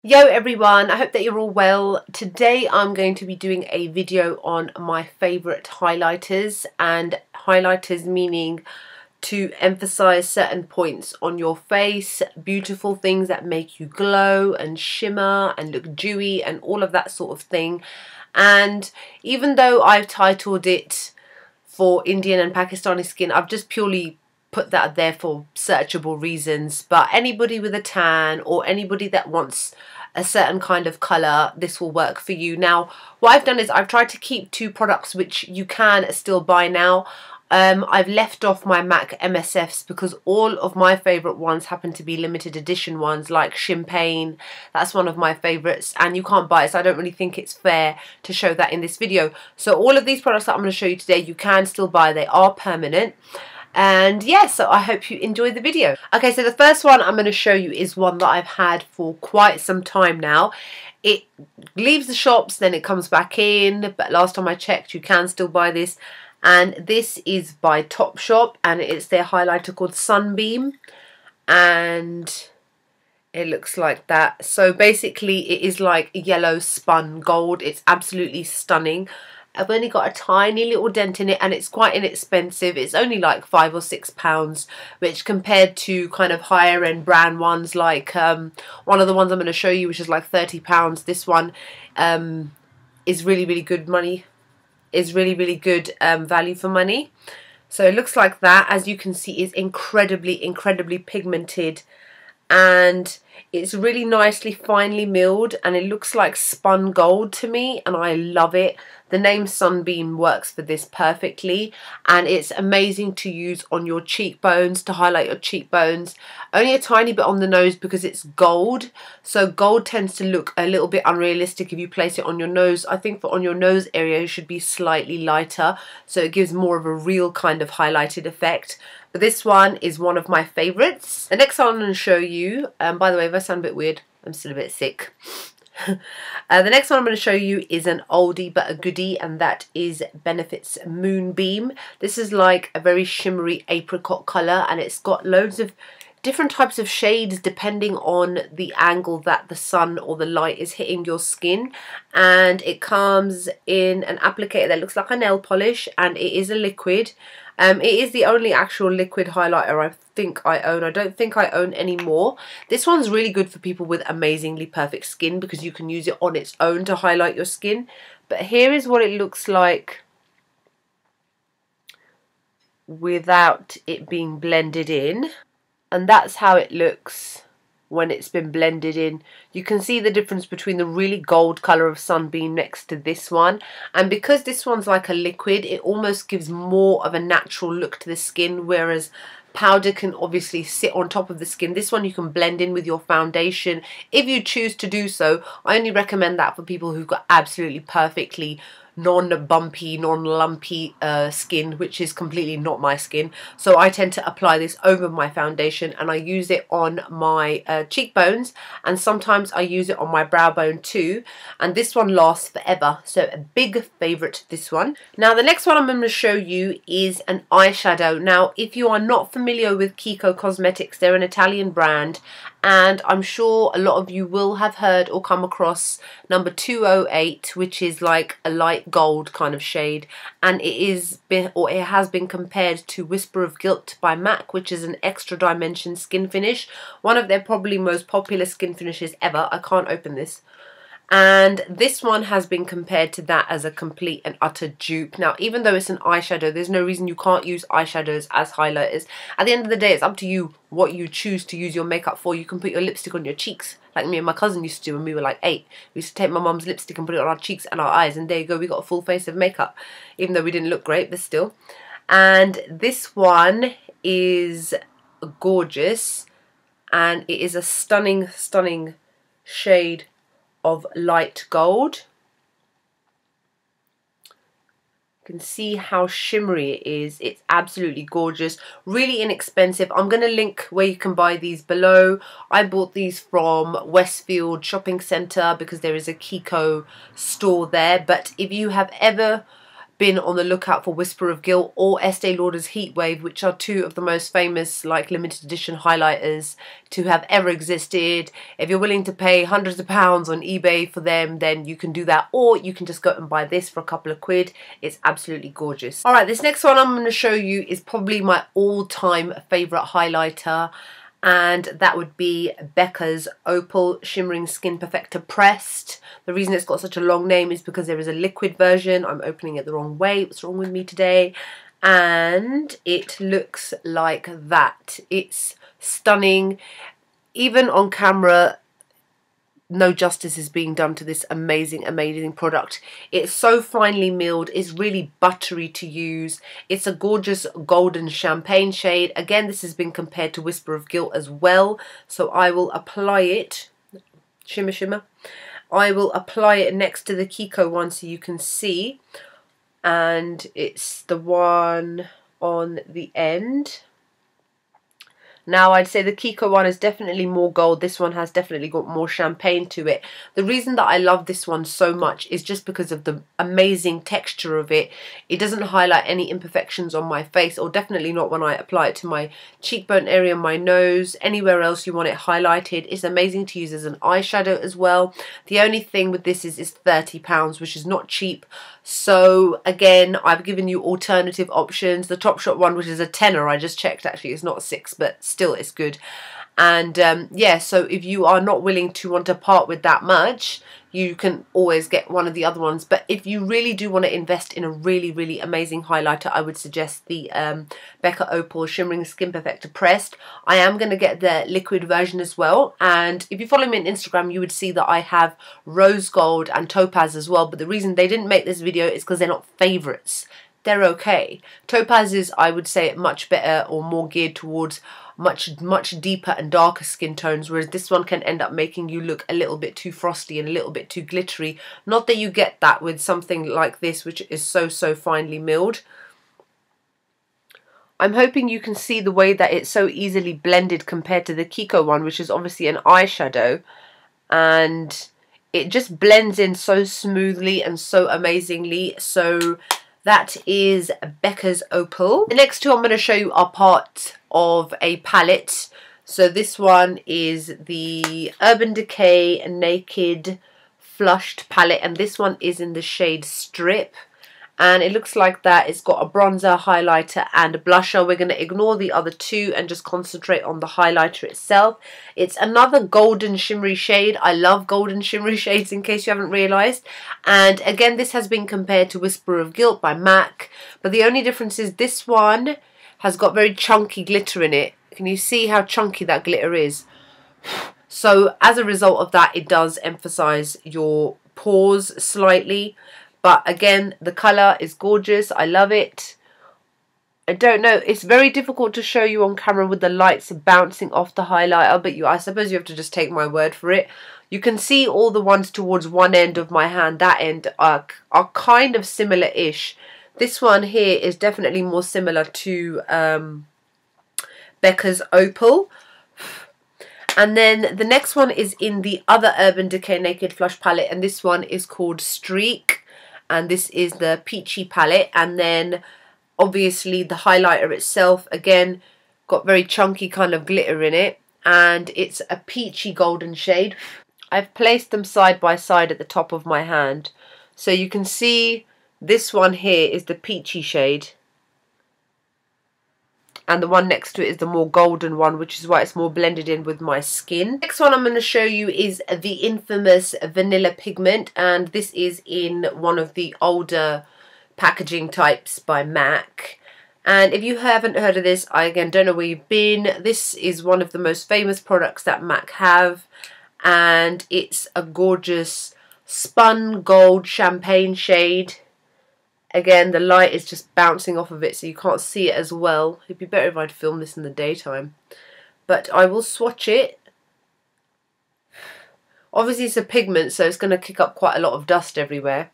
Yo everyone, I hope that you're all well. Today I'm going to be doing a video on my favourite highlighters, and highlighters meaning to emphasize certain points on your face, beautiful things that make you glow and shimmer and look dewy and all of that sort of thing. And even though I've titled it for Indian and Pakistani skin, I've just purely put that there for searchable reasons. But anybody with a tan or anybody that wants a certain kind of colour, this will work for you. Now, what I've done is I've tried to keep two products which you can still buy now. I've left off my MAC MSFs because all of my favourite ones happen to be limited edition ones, like Champagne. That's one of my favourites, and you can't buy it, so I don't really think it's fair to show that in this video. So all of these products that I'm going to show you today, you can still buy. They are permanent. And yeah, so I hope you enjoy the video. Okay, so the first one I'm going to show you is one that I've had for quite some time now. It leaves the shops, then it comes back in, but last time I checked you can still buy this. And this is by Topshop, and it's their highlighter called Sunbeam, and it looks like that. So basically it is like yellow spun gold. It's absolutely stunning. I've only got a tiny little dent in it, and it's quite inexpensive. It's only like £5 or £6, which compared to kind of higher end brand ones like one of the ones I'm going to show you, which is like £30. This one is really good money. Is really good value for money. So it looks like that. As you can see, is incredibly pigmented, and it's really nicely finely milled, and it looks like spun gold to me, and I love it. The name Sunbeam works for this perfectly, and it's amazing to use on your cheekbones, to highlight your cheekbones. Only a tiny bit on the nose because it's gold, so gold tends to look a little bit unrealistic if you place it on your nose. I think for on your nose area it should be slightly lighter, so it gives more of a real kind of highlighted effect. But this one is one of my favourites. The next one I'm going to show you, by the way, if I sound a bit weird, I'm still a bit sick. The next one I'm going to show you is an oldie but a goodie, and that is Benefit's Moonbeam. This is like a very shimmery apricot colour, and it's got loads of different types of shades depending on the angle that the sun or the light is hitting your skin. And it comes in an applicator that looks like a nail polish, and it is a liquid. It is the only actual liquid highlighter I think I own. I don't think I own any more. This one's really good for people with amazingly perfect skin because you can use it on its own to highlight your skin. But here is what it looks like without it being blended in. And that's how it looks when it's been blended in. You can see the difference between the really gold colour of Sunbeam next to this one. And because this one's like a liquid, it almost gives more of a natural look to the skin, whereas powder can obviously sit on top of the skin. This one you can blend in with your foundation if you choose to do so. I only recommend that for people who've got absolutely perfectly non-bumpy, non-lumpy skin, which is completely not my skin. So I tend to apply this over my foundation, and I use it on my cheekbones, and sometimes I use it on my brow bone too. And this one lasts forever, so a big favourite, this one. Now the next one I'm going to show you is an eyeshadow. Now if you are not familiar with Kiko Cosmetics, they're an Italian brand, and I'm sure a lot of you will have heard or come across number 208, which is like a light gold kind of shade, and it has been compared to Whisper of Guilt by MAC, which is an extra dimension skin finish, one of their probably most popular skin finishes ever. I can't open this. And this one has been compared to that as a complete and utter dupe. Now, even though it's an eyeshadow, there's no reason you can't use eyeshadows as highlighters. At the end of the day, it's up to you what you choose to use your makeup for. You can put your lipstick on your cheeks, like me and my cousin used to do when we were like 8. We used to take my mum's lipstick and put it on our cheeks and our eyes, and there you go, we got a full face of makeup, even though we didn't look great, but still. And this one is gorgeous, and it is a stunning shade of light gold. You can see how shimmery it is. It's absolutely gorgeous, really inexpensive. I'm going to link where you can buy these below. I bought these from Westfield Shopping Centre because there is a Kiko store there. But if you have ever been on the lookout for Whisper of Guilt or Estee Lauder's Heat Wave, which are two of the most famous like limited edition highlighters to have ever existed. If you're willing to pay hundreds of pounds on eBay for them, then you can do that, or you can just go and buy this for a couple of quid. It's absolutely gorgeous. Alright, this next one I'm going to show you is probably my all-time favourite highlighter, and that would be Becca's Opal Shimmering Skin Perfector Pressed. The reason it's got such a long name is because there is a liquid version. I'm opening it the wrong way. What's wrong with me today? And it looks like that. It's stunning. Even on camera, no justice is being done to this amazing, amazing product. It's so finely milled. It's really buttery to use. It's a gorgeous golden champagne shade. Again, this has been compared to Whisper of Guilt as well. So I will apply it. Shimmer, shimmer. I will apply it next to the Kiko one so you can see. And it's the one on the end. Now, I'd say the Kiko one is definitely more gold. This one has definitely got more champagne to it. The reason that I love this one so much is just because of the amazing texture of it. It doesn't highlight any imperfections on my face, or definitely not when I apply it to my cheekbone area, my nose, anywhere else you want it highlighted. It's amazing to use as an eyeshadow as well. The only thing with this is it's £30, which is not cheap. So again, I've given you alternative options. The Topshop one, which is a tenner, I just checked actually, it's not £6, but still it's good. And yeah, so if you are not willing to want to part with that much, you can always get one of the other ones. But if you really do want to invest in a really, really amazing highlighter, I would suggest the Becca Opal Shimmering Skin Perfector Pressed. I am going to get the liquid version as well. And if you follow me on Instagram, you would see that I have rose gold and topaz as well. But the reason they didn't make this video is because they're not favourites. They're okay. Topaz is, I would say, much better or more geared towards much deeper and darker skin tones, whereas this one can end up making you look a little bit too frosty and a little bit too glittery. Not that you get that with something like this, which is so finely milled. I'm hoping you can see the way that it's so easily blended compared to the Kiko one, which is obviously an eyeshadow, and it just blends in so smoothly and so amazingly. So that is Becca's Opal. The next two I'm going to show you are part of a palette. So this one is the Urban Decay Naked Flushed palette, and this one is in the shade Strip. And it looks like that. It's got a bronzer, highlighter and a blusher. We're going to ignore the other two and just concentrate on the highlighter itself. It's another golden shimmery shade. I love golden shimmery shades, in case you haven't realised. And again, this has been compared to Whisper of Guilt by MAC. But the only difference is this one has got very chunky glitter in it. Can you see how chunky that glitter is? So as a result of that, it does emphasise your pores slightly. But again, the colour is gorgeous. I love it. I don't know. It's very difficult to show you on camera with the lights bouncing off the highlighter. But I suppose you have to just take my word for it. You can see all the ones towards one end of my hand. That end are kind of similar-ish. This one here is definitely more similar to Becca's Opal. And then the next one is in the other Urban Decay Naked Flush palette. And this one is called Streak. And this is the peachy palette. And then obviously the highlighter itself, again, got very chunky kind of glitter in it. And it's a peachy golden shade. I've placed them side by side at the top of my hand. So you can see this one here is the peachy shade. And the one next to it is the more golden one, which is why it's more blended in with my skin. Next one I'm going to show you is the infamous Vanilla Pigment, and this is in one of the older packaging types by MAC. And if you haven't heard of this, I again don't know where you've been. This is one of the most famous products that MAC have, and it's a gorgeous spun gold champagne shade. Again, the light is just bouncing off of it, so you can't see it as well. It'd be better if I'd filmed this in the daytime. But I will swatch it. Obviously, it's a pigment, so it's going to kick up quite a lot of dust everywhere.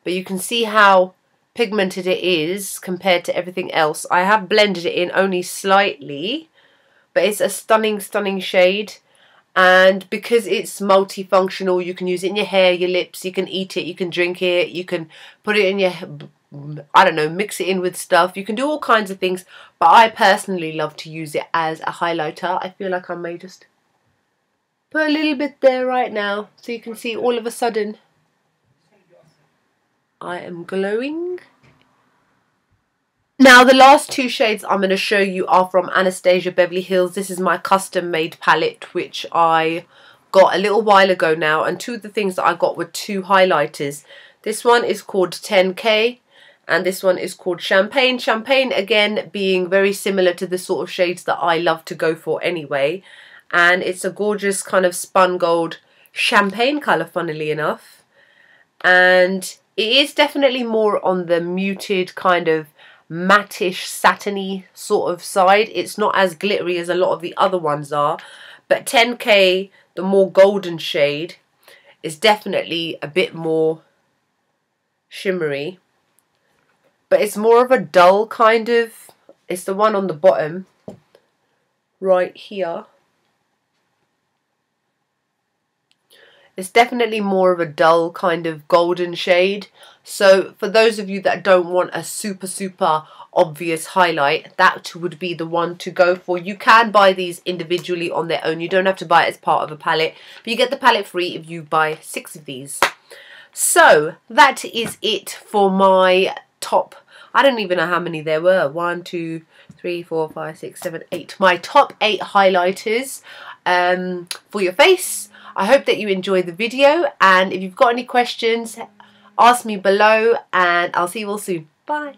But you can see how pigmented it is compared to everything else. I have blended it in only slightly, but it's a stunning, stunning shade. And because it's multifunctional, you can use it in your hair, your lips, you can eat it, you can drink it, you can put it in your I don't know, mix it in with stuff. You can do all kinds of things, but I personally love to use it as a highlighter. I feel like I may just put a little bit there right now so you can see all of a sudden I am glowing. Now the last two shades I'm going to show you are from Anastasia Beverly Hills. This is my custom made palette which I got a little while ago now, and two of the things that I got were two highlighters. This one is called 10K and this one is called Champagne. Champagne again being very similar to the sort of shades that I love to go for anyway, and it's a gorgeous kind of spun gold champagne colour, funnily enough, and it is definitely more on the muted kind of mattish satiny sort of side. It's not as glittery as a lot of the other ones are, but 10K, the more golden shade, is definitely a bit more shimmery, but it's more of a dull kind of, it's the one on the bottom right here. It's definitely more of a dull kind of golden shade. So for those of you that don't want a super obvious highlight, that would be the one to go for. You can buy these individually on their own. You don't have to buy it as part of a palette, but you get the palette free if you buy 6 of these. So that is it for my top, I don't even know how many there were, 1, 2, 3, 4, 5, 6, 7, 8. My top 8 highlighters for your face. I hope that you enjoyed the video, and if you've got any questions, ask me below, and I'll see you all soon. Bye.